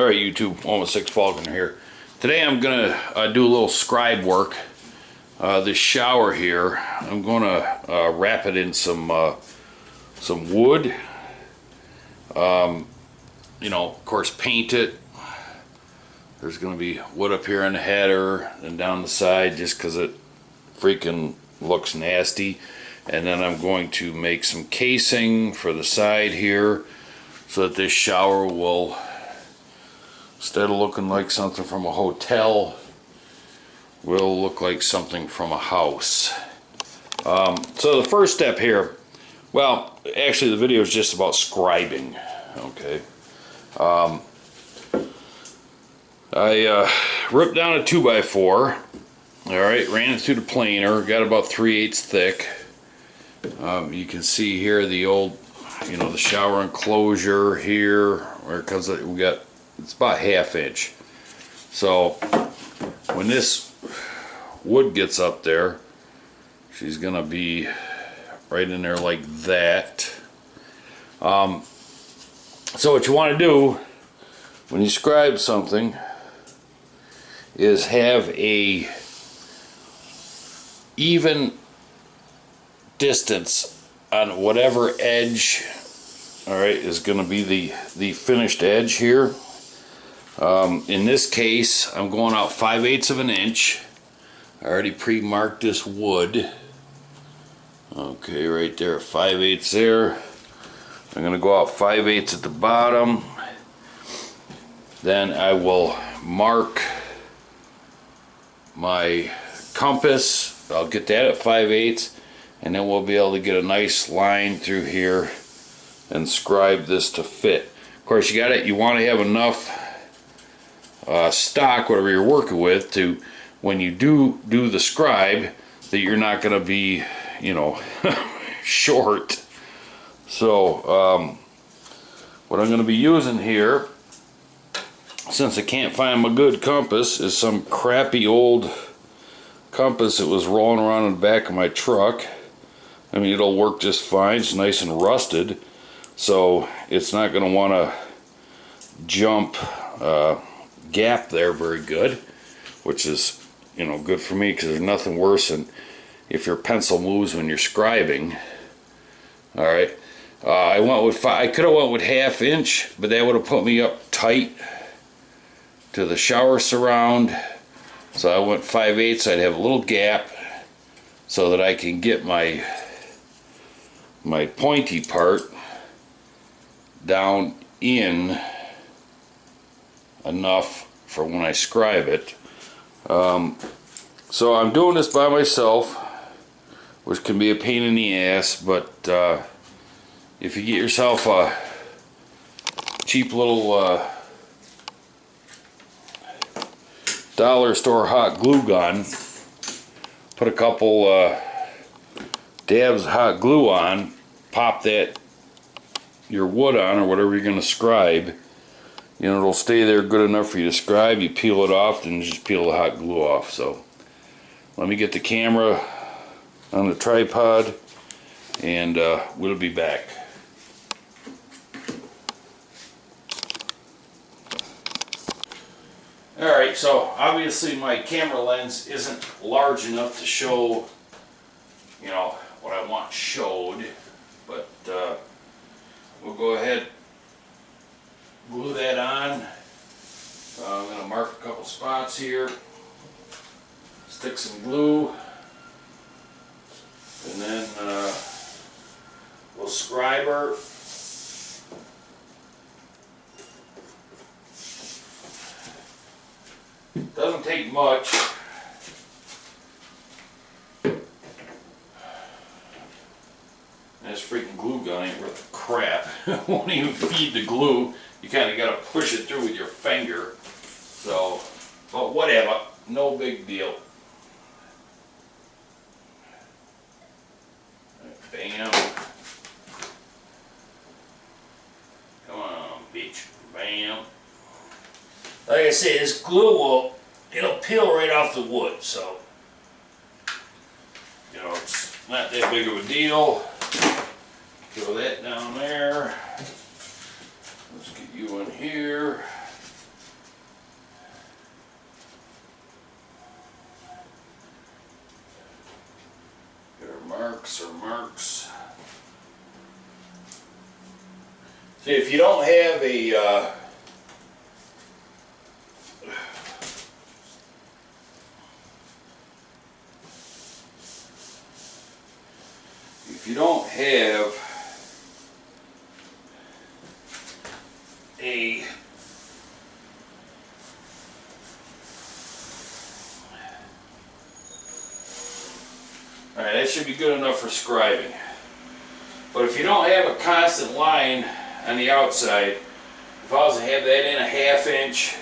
Alright YouTube, 116 Falconer here. Today I'm going to do a little scribe work. This shower here, I'm going to wrap it in some wood. Of course paint it. There's going to be wood up here on the header and down the side just because it freaking looks nasty. And then I'm going to make some casing for the side here so that this shower will, instead of looking like something from a hotel, will look like something from a house. So the first step here, well, actually the video is just about scribing. Okay. I ripped down a 2x4. Alright, ran it through the planer, got about 3/8 thick. You can see here the old, the shower enclosure here, where it comes, we got, it's about 1/2 inch. So when this wood gets up there, she's gonna be right in there like that. So what you want to do when you scribe something is have a even distance on whatever edge, alright, is going to be the finished edge here. In this case, I'm going out 5/8 of an inch. I already pre-marked this wood. Okay, right there, 5/8 there. I'm going to go out 5/8 at the bottom. Then I will mark my compass. I'll get that at 5/8, and then we'll be able to get a nice line through here and scribe this to fit. Of course, you want to have enough stock, whatever you're working with, to when you do the scribe, that you're not going to be, short. So what I'm going to be using here, since I can't find my good compass, is some crappy old compass that was rolling around in the back of my truck. I mean, it'll work just fine. It's nice and rusted, so it's not going to want to jump gap there very good, which is good for me, because there's nothing worse than if your pencil moves when you're scribing. All right, I could have went with 1/2 inch, but that would have put me up tight to the shower surround. So I went 5/8. I'd have a little gap so that I can get my pointy part down in enough for when I scribe it. So I'm doing this by myself, which can be a pain in the ass, but if you get yourself a cheap little dollar store hot glue gun, put a couple dabs of hot glue on, pop your wood on, or whatever you're going to scribe, it'll stay there good enough for you to scribe. You peel it off and just peel the hot glue off. So let me get the camera on the tripod, and we'll be back. Alright, so obviously my camera lens isn't large enough to show, what I want showed, but we'll go ahead, glue that on. I'm going to mark a couple spots here, stick some glue, and then we'll scribe her. Doesn't take much. This freaking glue gun ain't worth a crap. It won't even feed the glue. You kind of got to push it through with your finger. So, but whatever, no big deal. Bam. Come on, bitch. Bam. Like I say, this glue it'll peel right off the wood, so it's not that big of a deal. Throw that down there. Let's get you in here. marks. See, if you don't have a if you don't have a alright, that should be good enough for scribing. But if you don't have a constant line on the outside, if I was to have that in a 1/2 inch,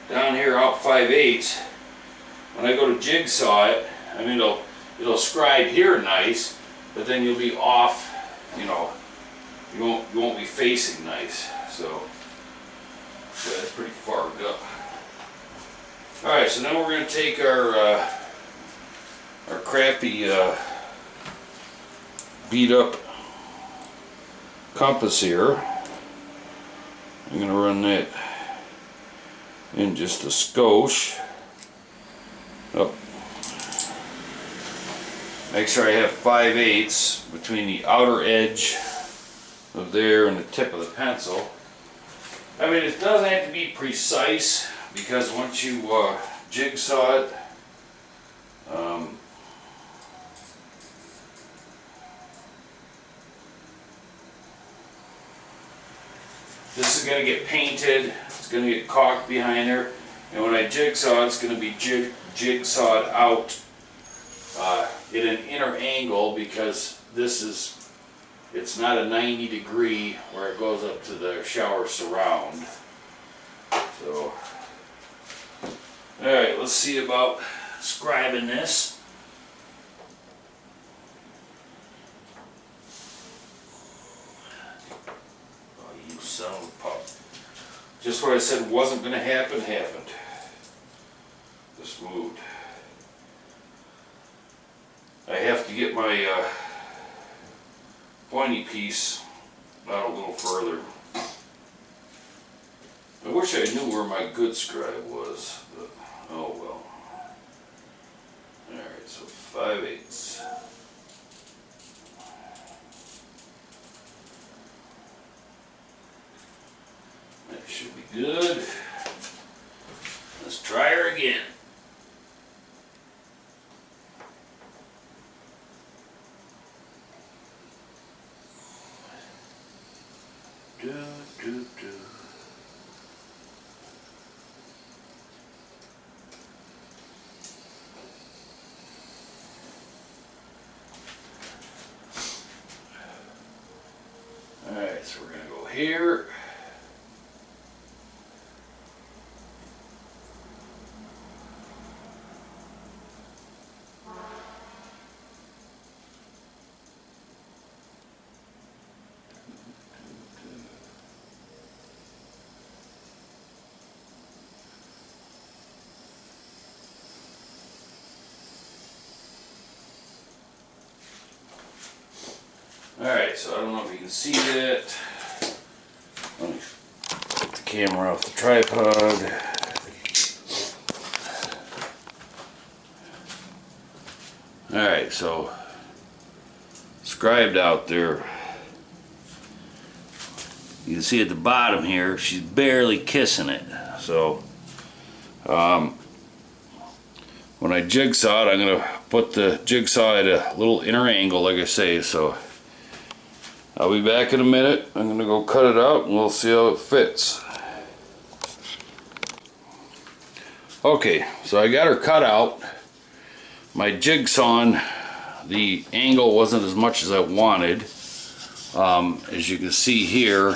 down here out 5/8, when I go to jigsaw it, I mean it'll scribe here nice, but then you'll be off, you know, you won't be facing nice. So that's pretty far up. Alright, so now we're going to take our crappy beat up compass here. I'm going to run that in just a skosh. Oh. Make sure I have 5/8 between the outer edge of there and the tip of the pencil. I mean, it doesn't have to be precise, because once you jigsaw it, this is going to get painted, it's going to get caulked behind there, and when I jigsaw it's going to be jigsawed out at an inner angle, because it's not a 90 degree where it goes up to the shower surround. So, alright, let's see about scribing this. Oh, you son of a pup. Just what I said wasn't going to happen, happened. Just moved. I have to get my pointy piece out a little further. I wish I knew where my good scribe was, but oh well. Alright, so 5/8. That should be good. Let's try her again. Alright, so we're going to go here. Alright, so I don't know if you can see that. Let me take the camera off the tripod. Alright, so scribed out there. You can see at the bottom here, she's barely kissing it. So when I jigsaw it, I'm going to put the jigsaw at a little inner angle, like I say. So I'll be back in a minute. I'm going to go cut it out and we'll see how it fits. Okay, so I got her cut out. My jigsawing, the angle wasn't as much as I wanted. As you can see here,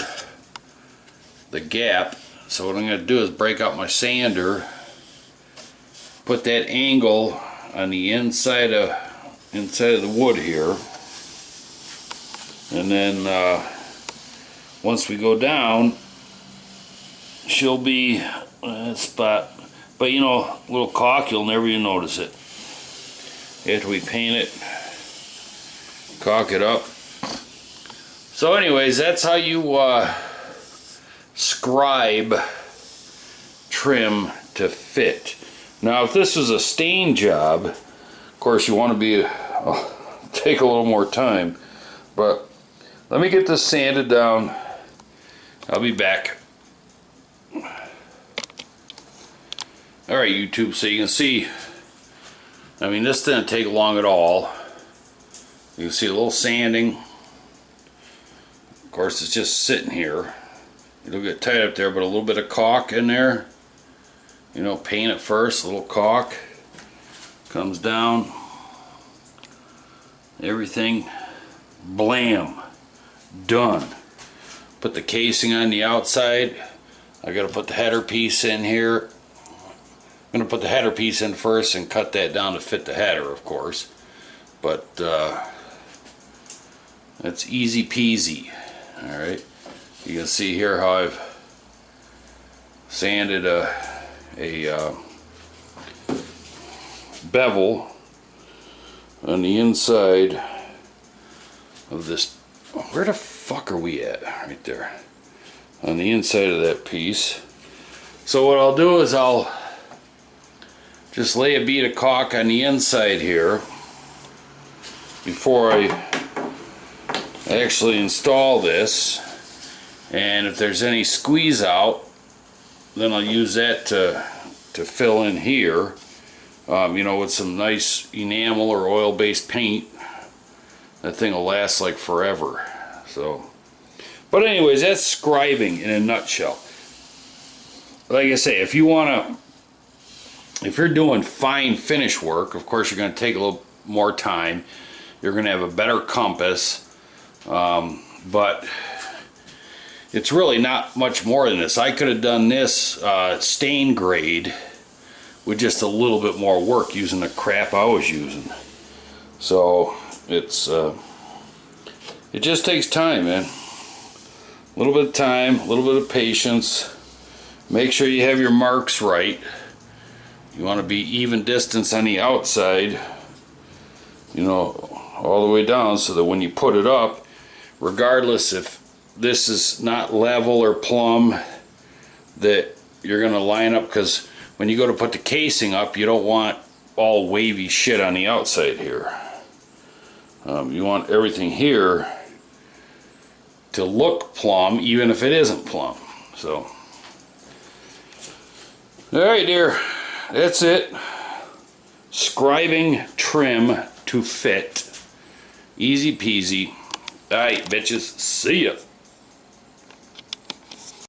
the gap. So what I'm going to do is break out my sander, put that angle on the inside of the wood here, and then once we go down, she'll be that spot. But you know, a little caulk, you'll never even notice it. After we paint it, caulk it up. So anyways, that's how you scribe trim to fit. Now if this was a stain job, of course you want to be take a little more time. But let me get this sanded down. I'll be back. Alright, YouTube, so you can see, I mean, this didn't take long at all. You can see a little sanding. Of course, it's just sitting here. It'll get tight up there, but a little bit of caulk in there. You know, paint it first, a little caulk. Comes down. Everything, blam, done. Put the casing on the outside. I gotta put the header piece in here. I'm gonna put the header piece in first and cut that down to fit the header, of course. But that's easy peasy. Alright, you can see here how I've sanded a bevel on the inside of this. Where the fuck are we at? Right there. On the inside of that piece. So what I'll do is I'll just lay a bead of caulk on the inside here before I actually install this. And if there's any squeeze out, then I'll use that to fill in here. You know, with some nice enamel or oil-based paint. That thing will last like forever. So, but anyways, that's scribing in a nutshell. Like I say, if you're doing fine finish work, of course you're going to take a little more time. You're going to have a better compass, but it's really not much more than this. I could have done this stain grade with just a little bit more work using the crap I was using. So it's it just takes time, man. A little bit of time, a little bit of patience. Make sure you have your marks right. You want to be even distance on the outside, you know, all the way down, so that when you put it up, regardless if this is not level or plumb, that you're going to line up, because when you go to put the casing up, you don't want all wavy shit on the outside here. You want everything here to look plumb, even if it isn't plumb. So, alright dear, that's it. Scribing trim to fit. Easy peasy. Alright bitches, see ya.